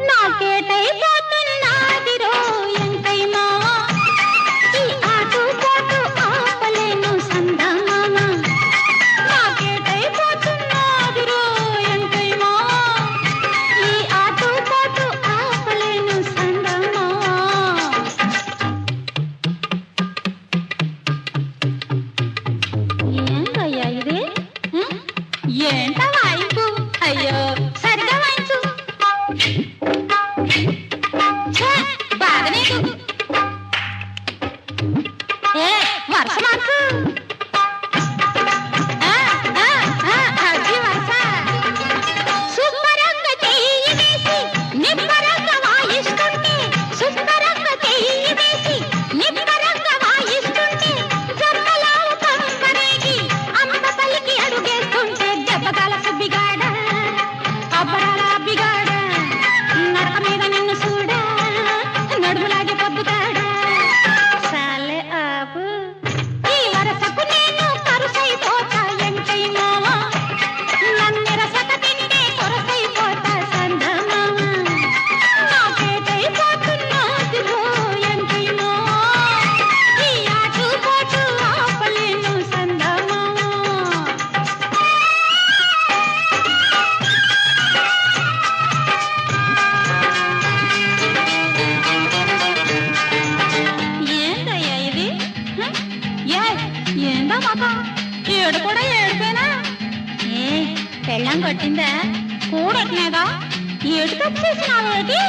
నాకేటైపోతున్నాదిరో ఎంతైనా ఈ ఆటుపోటు ఆపలేను సందమామ. నాకేటైపోతున్నాదిరో ఎంతైనా ఈ ఆటుపోటు ఆపలేను సందమామ. ఏంటయ్యా ఇది? ఏంట వాయింపు? అయ్యో సరిగా వాయించు. బాధ నీకు. ఏ వరుస మార్చు. అది వరుస. శుభ్రంగా చెయ్యి వేసి నిబ్బరంగా వాయిస్తుంటే, శుభ్రంగా చెయ్యి వేసి నిబ్బరంగా వాయిస్తుంటే, జమ్మలావు కంపరేగి అమ్మ పలికి అడుగేస్తుంటే, దెబ్బగాల సుబ్బిగాడ అబ్బరాల అబ్బిగాడ నడక మీద నిన్ను చూడా నడుములాగే పొద్దుతాడా. సాలే ఆపు. ఈ వరసకు నేను కరుసైపోతా ఎంకైనా, నన్నెరసక తింటే కొరసైపోతా సందమామ. నాకేటైపోతున్నాదిరో ఎంకైనా ఈ ఆటుపోటు ఆపలేను సందమామ. ఏందయ్యా ఇది? ఏందా మాక ఏడు కూడా ఏడుపేనా? ఏ పెళ్ళం కొట్టిందా? కూడట్లేదా? ఏడు తప్పు చేసినావేటి?